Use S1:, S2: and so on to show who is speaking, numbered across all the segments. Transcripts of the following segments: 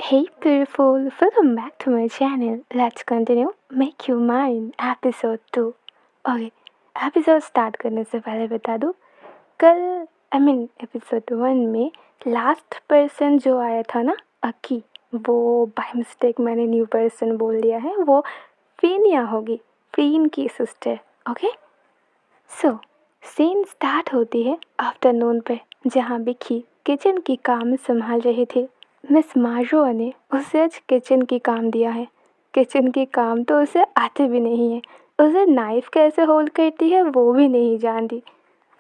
S1: Hey beautiful, welcome back to my channel. Let's continue Make You Mine episode 2. Okay, episode start करने से पहले बता दूँ, कल एपिसोड 1 में लास्ट पर्सन जो आया था ना, अक्की, वो बाय मिस्टेक मैंने न्यू पर्सन बोल दिया है। वो फीनिया होगी, फीन की sister. Okay, so scene start होती है आफ्टरनून पे, जहाँ बिक्की किचन की काम संभाल रही थी। मिस मार्जो ने उसे आज किचन की काम दिया है। किचन की काम तो उसे आते भी नहीं है। उसे नाइफ कैसे होल्ड करती है वो भी नहीं जानती।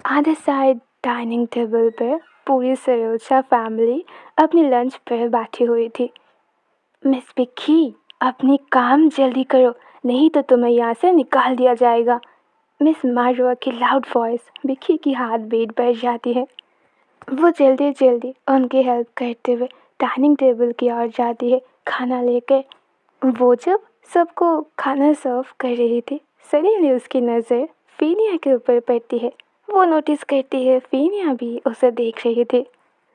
S1: आधे साइड डाइनिंग टेबल पर पूरी सरोजा फैमिली अपनी लंच पर बैठी हुई थी। मिस बिक्की, अपनी काम जल्दी करो, नहीं तो तुम्हें यहाँ से निकाल दिया जाएगा। मिस मार्जो की लाउड वॉइस बिक्की की हार्ट बीट बढ़ जाती है। वो जल्दी जल्दी उनकी हेल्प करते हुए डाइनिंग टेबल की ओर जाती है खाना लेकर। वो जब सबको खाना सर्व कर रही थी, सडनली उसकी नज़र फीनिया के ऊपर पड़ती है। वो नोटिस करती है फीनिया भी उसे देख रही थी।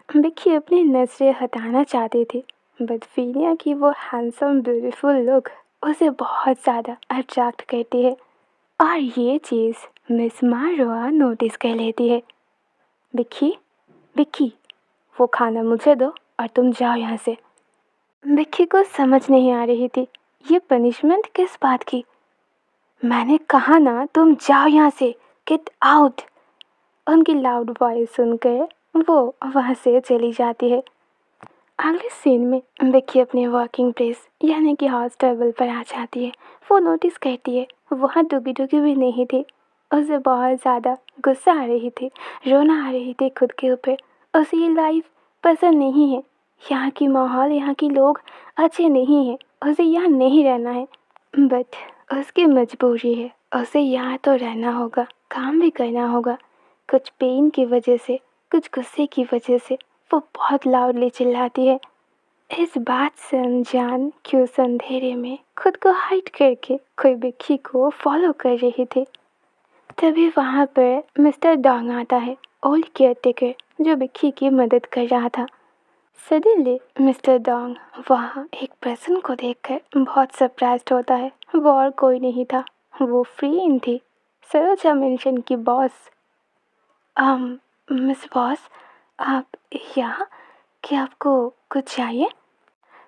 S1: बिक्की अपनी नज़रें हटाना चाहती थी, बट फीनिया की वो हैंडसम ब्यूटीफुल लुक उसे बहुत ज़्यादा अट्रैक्ट करती है, और ये चीज़ मिस मारोआ नोटिस कर लेती है। बिक्की, बिक्की, वो खाना मुझे दो और तुम जाओ यहाँ से। बिक्की को समझ नहीं आ रही थी, ये पनिशमेंट किस बात की। मैंने कहा ना, तुम जाओ यहाँ से, गेट आउट। उनकी लाउड वॉइस सुनकर वो वहाँ से चली जाती है। अगले सीन में बिक्की अपने वर्किंग प्लेस यानी कि हाउस टेबल पर आ जाती है। वो नोटिस करती है वहाँ डुगी डुगी भी नहीं थी। उसे बहुत ज़्यादा गुस्सा आ रही थी, रोना आ रही थी खुद के ऊपर। उसे ये लाइफ पसंद नहीं है, यहाँ की माहौल, यहाँ के लोग अच्छे नहीं हैं, उसे यहाँ नहीं रहना है। बट उसकी मजबूरी है, उसे यहाँ तो रहना होगा, काम भी करना होगा। कुछ पेन की वजह से, कुछ गुस्से की वजह से वो बहुत लाउडली चिल्लाती है। इस बात से अनजान कि उस अंधेरे में खुद को हाइड करके कोई बिक्की को फॉलो कर रही थी। तभी वहाँ पर मिस्टर डोंग आता है, ओल्ड केयरटेकर जो बिक्की की मदद कर रहा था। सडनली मिस्टर डोंग वहाँ एक पर्सन को देखकर बहुत सरप्राइज्ड होता है। वो और कोई नहीं था, वो फ्रीन थी, सरोजा मेंशन की बॉस। मिस बॉस, आप यहाँ, क्या आपको कुछ चाहिए?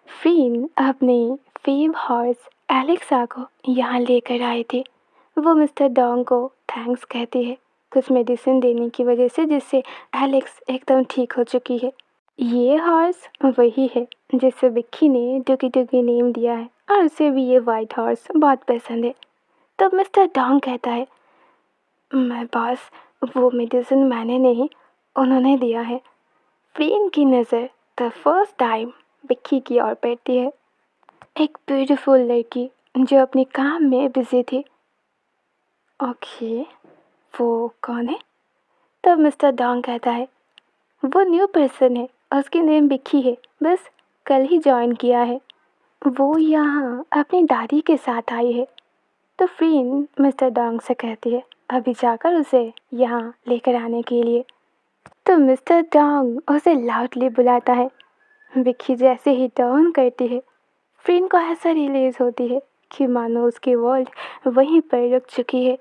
S1: फ्रीन अपने फेब हॉर्स एलेक्सा को यहाँ लेकर आई थी। वो मिस्टर डोंग को थैंक्स कहती है कुछ मेडिसिन देने की वजह से, जिससे एलेक्स एकदम ठीक हो चुकी है। ये हॉर्स वही है जिसे बिक्की ने डुगी डुगी नेम दिया है, और उसे भी ये वाइट हॉर्स बहुत पसंद है। तब मिस्टर डोंग कहता है, मैं बॉस, वो मेडिसिन मैंने नहीं, उन्होंने दिया है। फ्रीन की नज़र द फर्स्ट टाइम बिक्की की ओर पड़ती है, एक ब्यूटीफुल लड़की जो अपने काम में बिजी थी। ओके, वो कौन है? तब मिस्टर डोंग कहता है, वो न्यू पर्सन है, उसकी नेम बिक्की है, बस कल ही ज्वाइन किया है। वो यहाँ अपनी दादी के साथ आई है। तो फ्रीन मिस्टर डोंग से कहती है अभी जाकर उसे यहाँ लेकर आने के लिए। तो मिस्टर डोंग उसे लाउडली बुलाता है। विक्की जैसे ही टर्न करती है, फ्रीन को ऐसा रिलीज होती है कि मानो उसकी वर्ल्ड वहीं पर रुक चुकी है।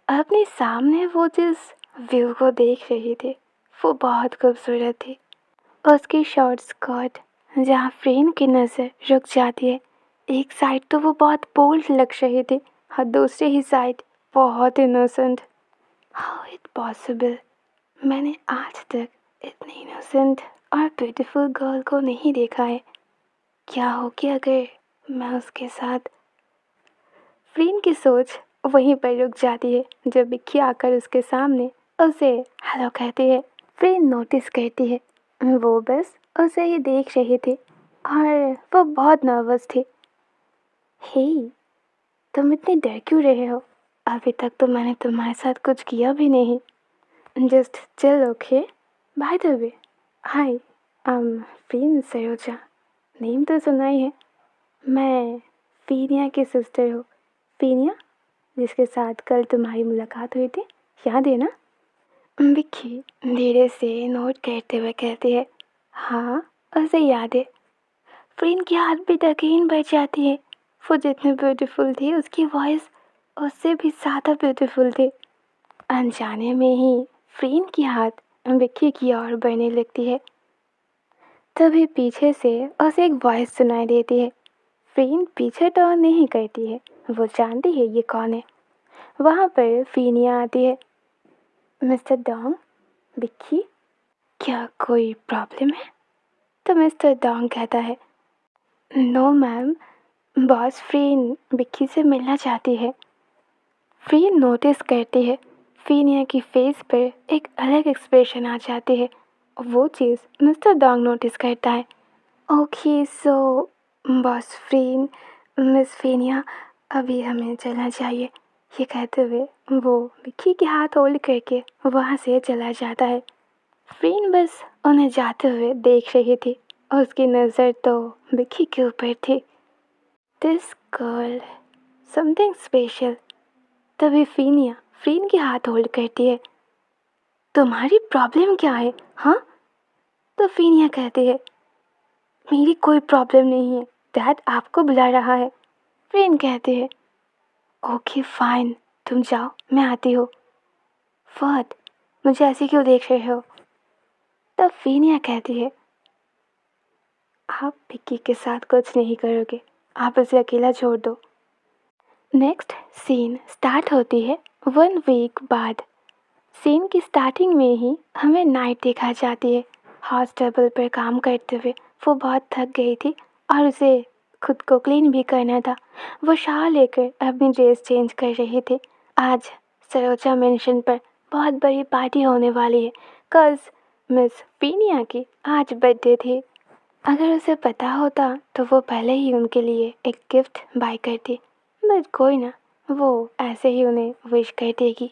S1: अपने सामने वो जिस व्यू को देख रही थी वो बहुत खूबसूरत थी। उसकी शॉर्ट स्कर्ट जहाँ फ्रेन की नज़र रुक जाती है, एक साइड तो वो बहुत बोल्ड लग रही थी और दूसरी ही साइड बहुत इनोसेंट। हाउ इट पॉसिबल, मैंने आज तक इतनी इनोसेंट और ब्यूटीफुल गर्ल को नहीं देखा है। क्या हो कि अगर मैं उसके साथ। फ्रीन की सोच वहीं पर रुक जाती है जब बिक्की आकर उसके सामने उसे हेलो कहती है। फ्रीन नोटिस करती है वो बस उसे ही देख रही थी और वो बहुत नर्वस थी। हे, तुम इतने डर क्यों रहे हो? अभी तक तो मैंने तुम्हारे साथ कुछ किया भी नहीं। Just chill, okay? By the way, hi, Freen Sarocha, name तो सुना ही है। मैं फीनिया की सिस्टर हूँ, फीनिया, जिसके साथ कल तुम्हारी मुलाकात हुई थी, याद है ना? विक्की धीरे से नोट करते हुए कहती है, हाँ, उसे याद है। फ्रीन की हार्ट बीट अगेन बढ़ जाती है। वो जितनी ब्यूटीफुल थी उसकी वॉइस उससे भी ज़्यादा ब्यूटीफुल थी। अनजाने में ही फ्रीन की हाथ विक्की की ओर बढ़ने लगती है। तभी पीछे से उसे एक वॉइस सुनाई देती है। फ्रीन पीछे टर्न नहीं करती है, वो जानती है ये कौन है। वहाँ पर फीनिया आती है। मिस्टर डोंग, विक्की, क्या कोई प्रॉब्लम है? तो मिस्टर डोंग कहता है, नो मैम, बॉस फ्रीन विक्की से मिलना चाहती है। फ्रीन नोटिस करती है फीनिया की फेस पर एक अलग एक्सप्रेशन आ जाती है। वो चीज़ मिस्टर डोंग नोटिस करता है। ओके सो बॉस फ्रीन, मिस फीनिया, अभी हमें चलना चाहिए। ये कहते हुए वो विक्की के हाथ होल्ड करके वहाँ से चला जाता है। फ्रीन बस उन्हें जाते हुए देख रही थी और उसकी नज़र तो विक्की के ऊपर थी। This girl, something special. तभी फीनिया फ्रीन के हाथ होल्ड करती है। तुम्हारी प्रॉब्लम क्या है, हाँ? तो फीनिया कहती है, मेरी कोई प्रॉब्लम नहीं है, डैड आपको बुला रहा है। फ्रीन कहती है, ओके फाइन, तुम जाओ, मैं आती हूँ। फहद, मुझे ऐसे क्यों देख रहे हो? तब फीनिया कहती है, आप विक्की के साथ कुछ नहीं करोगे, आप उसे अकेला छोड़ दो। नेक्स्ट सीन स्टार्ट होती है 1 वीक बाद। सीन की स्टार्टिंग में ही हमें नाइट देखा जाती है। हाउस टेबल पर काम करते हुए वो बहुत थक गई थी और उसे खुद को क्लीन भी करना था। वो शावर लेकर अपनी ड्रेस चेंज कर रही थी। आज सरोजा मेंशन पर बहुत बड़ी पार्टी होने वाली है, कज़ मिस फीनिया की आज बर्थडे थी। अगर उसे पता होता तो वो पहले ही उनके लिए एक गिफ्ट बाय करती, बट कोई ना, वो ऐसे ही उन्हें विश कर देगी।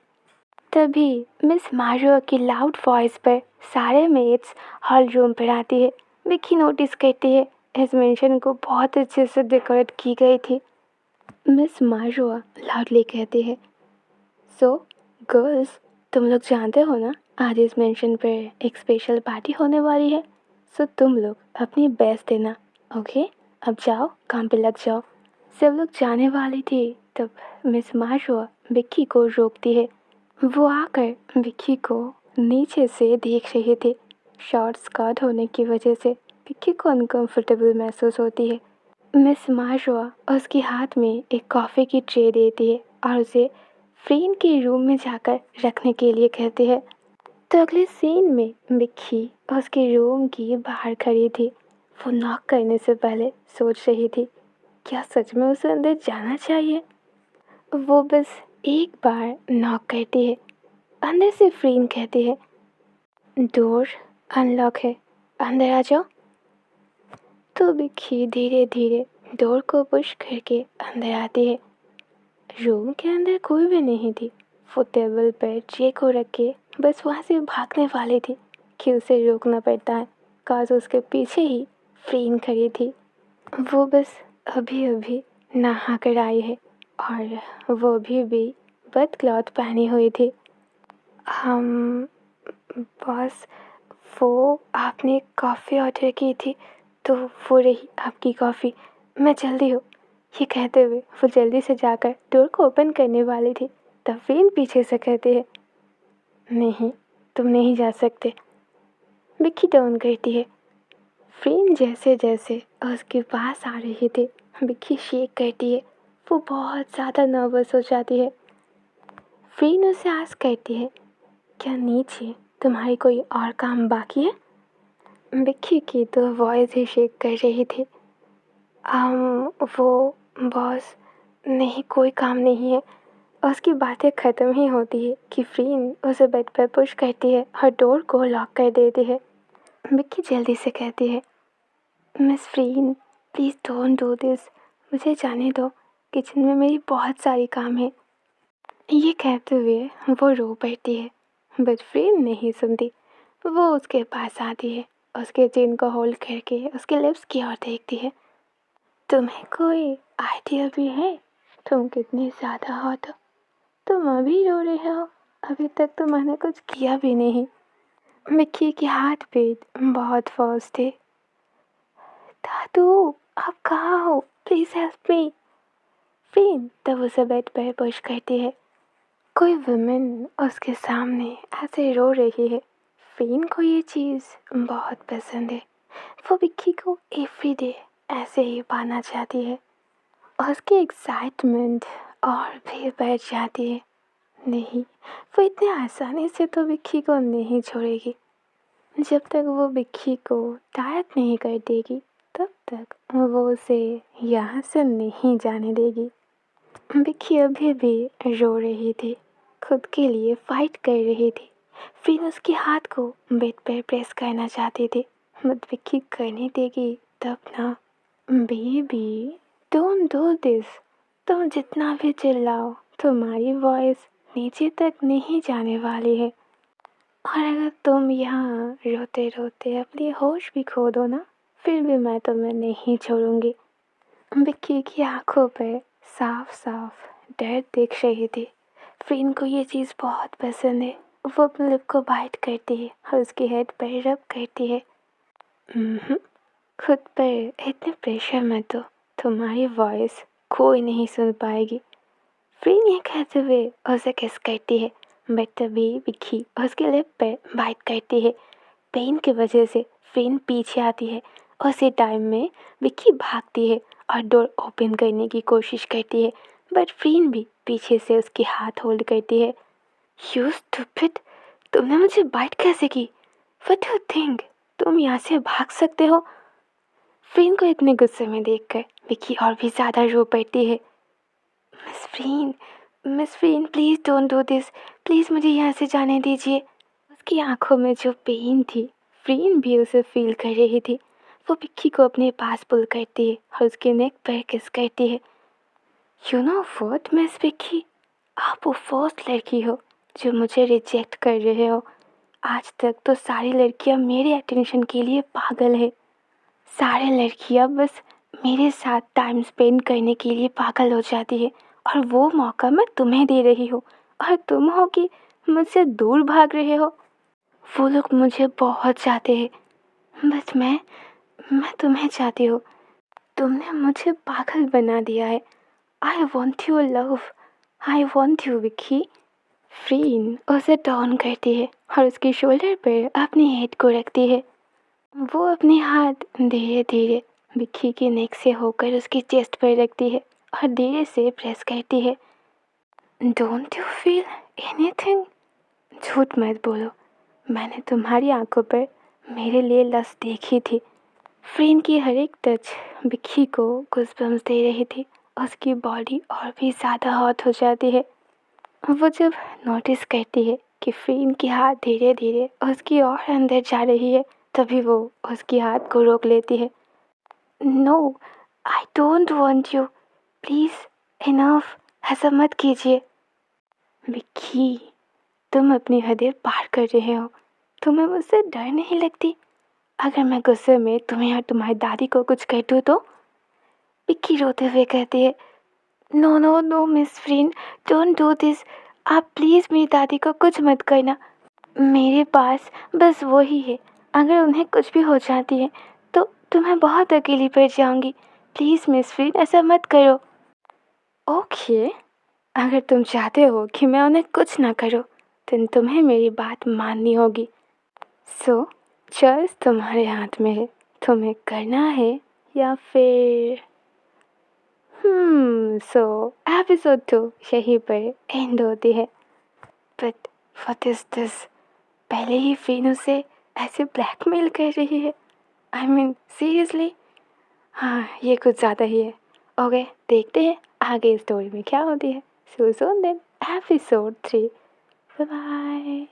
S1: तभी मिस मारो की लाउड वॉइस पर सारे मेट्स हॉल रूम पर आती है। विक्की नोटिस करती है इस मेंशन को बहुत अच्छे से डेकोरेट की गई थी। मिस मारो लाउडली कहती है, सो गर्ल्स, तुम लोग जानते हो ना आज इस मेंशन पर एक स्पेशल पार्टी होने वाली है, सो तुम लोग अपनी बेस्ट देना, ओके? अब जाओ, काम पे लग जाओ। सब लोग जाने वाली थी तब मिस मारो विक्की को रोकती है। वो आकर विक्की को नीचे से देख रही थी। शॉर्ट स्कर्ट होने की वजह से विक्की को अनकंफर्टेबल महसूस होती है। मिस मार्शवा उसके हाथ में एक कॉफ़ी की ट्रे देती है और उसे फ्रीन के रूम में जाकर रखने के लिए कहती है। तो अगले सीन में विक्की उसके रूम की बाहर खड़ी थी। वो नॉक करने से पहले सोच रही थी, क्या सच में उसे अंदर जाना चाहिए? वो बस एक बार नॉक करती है। अंदर से फ्रीन कहती है, डोर अनलॉक है, अंदर आ जाओ। तो विक्की धीरे धीरे डोर को पुश करके अंदर आती है। रूम के अंदर कोई भी नहीं थी। वो टेबल पर ट्रे को रख के बस वहाँ से भागने वाली थी कि उसे रोकना पड़ता है, काज उसके पीछे ही फ्रीन खड़ी थी। वो बस अभी अभी नहा कर आई है और वो अभी भी बद क्लॉथ पहनी हुई थी। हम बॉस, वो आपने कॉफ़ी ऑर्डर की थी तो वो रही आपकी कॉफ़ी, मैं जल्दी हूँ। ये कहते हुए वो जल्दी से जाकर डोर को ओपन करने वाली थी तब फ्रीन पीछे से कहती है, नहीं, तुम नहीं जा सकते। विक्की टर्न करती है। फ्रीन जैसे जैसे उसके पास आ रही थी विक्की शेक करती है। वो बहुत ज़्यादा नर्वस हो जाती है। फ्रीन उसे आस्क करती है, क्या नीचे तुम्हारी कोई और काम बाकी है? विक्की की तो वॉइस ही शेक कर रही थी। वो बॉस, नहीं कोई काम नहीं है। उसकी बातें ख़त्म ही होती है कि फ्रीन उसे बेड पर पुश करती है और डोर को लॉक कर देती है। विक्की जल्दी से कहती है, miss Freen, please don't do this, मुझे जाने दो, किचन में मेरी बहुत सारी काम है। ये कहते हुए वो रो पड़ती है, बट फ्रीन नहीं सुनती। वो उसके पास आती है, उसके चिन को होल्ड करके उसके लिप्स की ओर देखती है। तुम्हें कोई आइडिया भी है तुम कितनी ज़्यादा हॉट हो? तुम अभी रो रहे हो, अभी तक तो मैंने कुछ किया भी नहीं। मिक्की के हाथ बीट बहुत फास्ट थे। दादू, आप कहाँ हो? Please help me. फ्रीन तब उसे बेड पर पुश करती है। कोई वुमेन उसके सामने ऐसे रो रही है। फ्रीन को ये चीज़ बहुत पसंद है। वो विक्की को एवरीडे ऐसे ही पाना चाहती है। और उसकी एक्साइटमेंट और भी बढ़ जाती है। नहीं, वो इतने आसानी से तो विक्की को नहीं छोड़ेगी। जब तक वो विक्की को टायर्ड नहीं कर देगी तब तक वो उसे यहाँ से नहीं जाने देगी। विक्की अभी भी रो रही थी, खुद के लिए फाइट कर रही थी। फिर उसके हाथ को बेड पर प्रेस करना चाहती थी, बट विक्की करने देगी तब ना। Baby, don't do this. तुम जितना भी चिल्लाओ तुम्हारी वॉइस नीचे तक नहीं जाने वाली है। और अगर तुम यहाँ रोते रोते अपनी होश भी खो दो ना, फिर भी मैं तुम्हें नहीं छोड़ूंगी। विक्की की आंखों पर साफ साफ डर दिख रही थी। फ्रीन को ये चीज़ बहुत पसंद है। वो अपने लिप को बाइट करती है और उसके हेड पर रब करती है। खुद पर इतने प्रेशर मत दो, तुम्हारी वॉइस कोई नहीं सुन पाएगी। फ्रीन ये कहते हुए उसे किस करती है, बट तभी विक्की उसके लिप पर बाइट करती है। पेन की वजह से फ्रीन पीछे आती है। उसी टाइम में विक्की भागती है और डोर ओपन करने की कोशिश करती है, बट फ्रीन भी पीछे से उसकी हाथ होल्ड करती है। यू स्टूपिड, तुमने मुझे बाइट कैसे की? व्हाट डू यू थिंक तुम यहाँ से भाग सकते हो? फ्रीन को इतने गुस्से में देखकर विक्की और भी ज़्यादा रो पड़ती है। Miss Freen please don't do this. Please मुझे यहाँ से जाने दीजिए। उसकी आंखों में जो पेन थी, फ्रीन भी उसे फील कर रही थी। वो विक्की को अपने पास पुल करती है और उसके नेक पर किस करती है। You know what miss Vicky, आप वो फर्स्ट लड़की हो जो मुझे रिजेक्ट कर रहे हो। आज तक तो सारी लड़कियां मेरे अटेंशन के लिए पागल है। सारे लड़कियां बस मेरे साथ टाइम स्पेंड करने के लिए पागल हो जाती है, और वो मौका मैं तुम्हें दे रही हूँ और तुम हो कि मुझसे दूर भाग रहे हो। वो लोग मुझे बहुत चाहते हैं, बस मैं तुम्हें चाहती हूँ। तुमने मुझे पागल बना दिया है। I want you love, I want you Vicky. Freen उसे टर्न करती है और उसके शोल्डर पर अपनी हेड को रखती है। वो अपने हाथ धीरे धीरे विक्की के नेक से होकर उसकी चेस्ट पर रखती है और धीरे से प्रेस करती है। Don't you feel anything? झूठ मत बोलो, मैंने तुम्हारी आंखों पर मेरे लिए लस्ट देखी थी। फ्रेन की हर एक टच विक्की को गूज़बम्स दे रही थी। उसकी बॉडी और भी ज़्यादा हॉट हो जाती है। वो जब नोटिस करती है कि फ्रेन की हाथ धीरे धीरे उसकी और अंदर जा रही है, तभी वो उसकी हाथ को रोक लेती है। No, I don't want you, please enough, ऐसा मत कीजिए। विक्की, तुम अपनी हदें पार कर रहे हो। तुम्हें मुझसे डर नहीं लगती? अगर मैं गुस्से में तुम्हें या तुम्हारी दादी को कुछ कह दूँ तो? विक्की रोते हुए कहती है, no no no miss Freen, don't do this. आप प्लीज़ मेरी दादी को कुछ मत करना। मेरे पास बस वो ही है। अगर उन्हें कुछ भी हो जाती है तो तुम्हें बहुत अकेली पड़ जाऊंगी। प्लीज़ मिस फ्रीन, ऐसा मत करो। ओके, अगर तुम चाहते हो कि मैं उन्हें कुछ ना करूँ तो तुम्हें मेरी बात माननी होगी। सो चॉइस तुम्हारे हाथ में है, तुम्हें करना है या फिर सो एपिसोड 2 यहीं पर एंड होती है। But what is this? पहले ही फिन उसे ऐसे ब्लैकमेल कर रही है। आई मीन सीरियसली, हाँ ये कुछ ज़्यादा ही है। ओके, देखते हैं आगे स्टोरी में क्या होती है। So soon then, episode 3। Bye bye.